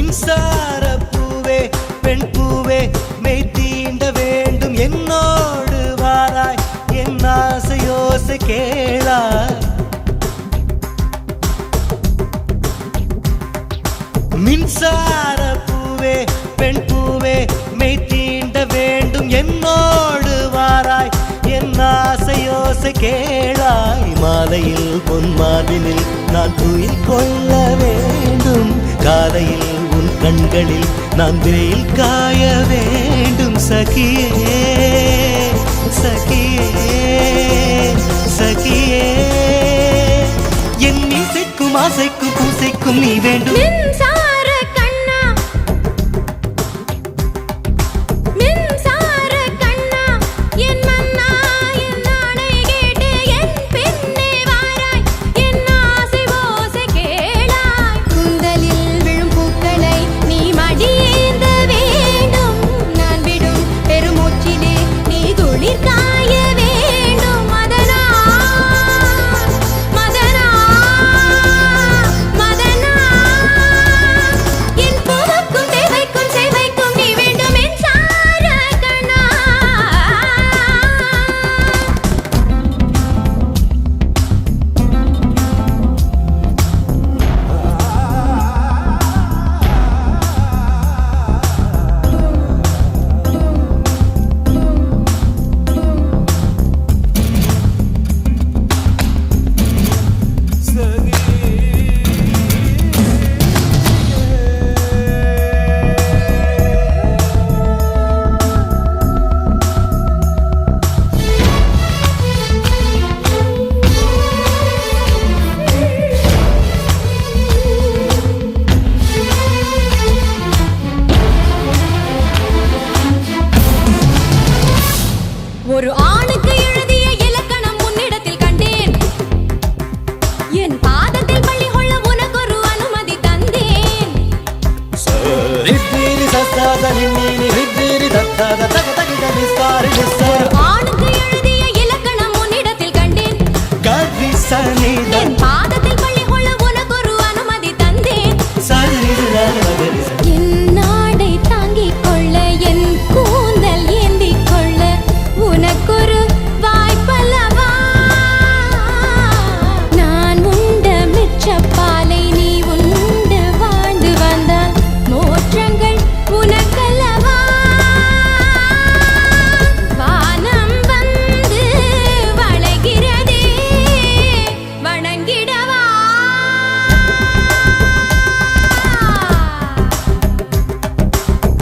மின்சார பூவே பெண் பூவே மெய் தீண்ட வேண்டும் என்னோடு வாராய் என் ஆசையோசை கேளாய் மின்சார பூவே பெண் பூவே மெய் தீண்ட வேண்டும் என்னோடு வாராய் என் ஆசையோசை கேளாய் மாலையில் பொன்மாதினில் நான் துயில் கொள்ள வேண்டும் காலையில் உன் கண்களில் நான் வெயில் காய வேண்டும் சகியே சகியே சகியே என் இசைக்கும் ஆசைக்கும் பூசைக்கும் நீ வேண்டும் ஒரு ஆணுக்கு எழுதிய இலக்கணம் உன்னிடத்தில் கண்டேன் என் பாதத்தில் பள்ளி கொள்ள உனக்கு ஒரு அனுமதி தந்தேன் ஆணுக்கு எழுதிய இலக்கணம் உன்னிடத்தில் கண்டேன் என் பாதத்தில் பள்ளி கொள்ள உனக்கு ஒரு அனுமதி தந்தேன் என் நாடை தாங்கிக் கொள்ள என் கூந்தல் ஏந்திக் கொள்ள உனக்கொரு வாய்ப்பல்லவா நான் உண்ட மிச்சப்பாலை நீ உண்டு வாழ்ந்து வந்தால் மோற்றங்கள் உனக்கல்லவா வானம் வந்து வளைகிறதே வணங்கிடவா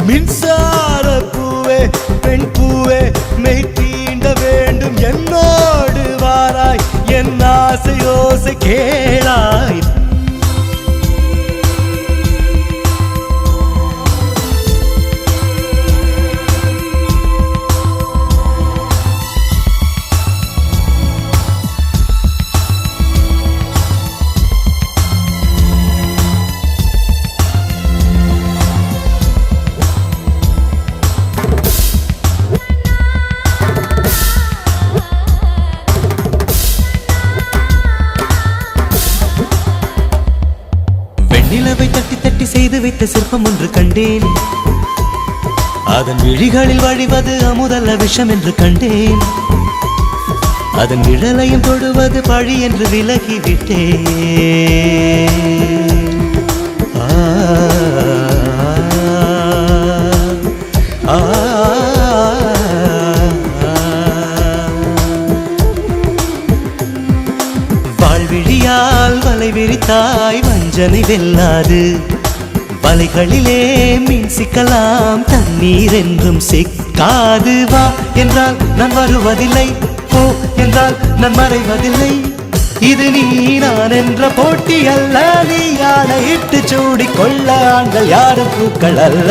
மின்சார பூவே பெண் பூவே மெய் தீண்ட வேண்டும் என்னோடு வாராய் என் ஆசையோசை கேளாய் நிலவை தட்டி தட்டி செய்து வைத்த சிற்பம் ஒன்று கண்டேன் அதன் விழிகளில் வழிவது அமுதல்ல விஷம் என்று கண்டேன் அதன் நிழலையும் தொடுவது பழி என்று விலகிவிட்டேன் வாழ்விழியால் வலை விரித்தாய் வஞ்சனை வெல்லாது வலைகளிலே மீன் சிக்கலாம் தண்ணீர் என்றும் சிக்காது வா என்றால் நான் வருவதில்லை போ என்றால் நான் மறைவதில்லை இது நீ நான் என்ற போட்டி அல்ல நீ யானையிட்டு சூடிக்கொள்ள ஆண்கள் யாரும் பூக்கள் அல்ல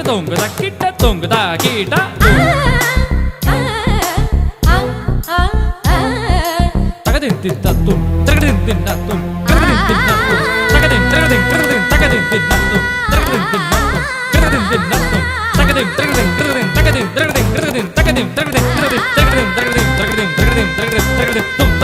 தொங்குதா கிட்ட தொங்குதா கீட்டா தகதின் தின்னத்தும் தகதின் தின்னத்தும் தகதின் தின்னத்தும் தகதின் தகதின் தகதின் தகதின் தின்னத்தும் தகதின் தின்னத்தும் தகதின் தின்னத்தும் தகதின் தகதின் தகதின் தகதின் தகதின் தகதின் தகதின் தகதின் தகதின் தகதின் தகதின் தகதின் தகதின் தகதின் தகதின்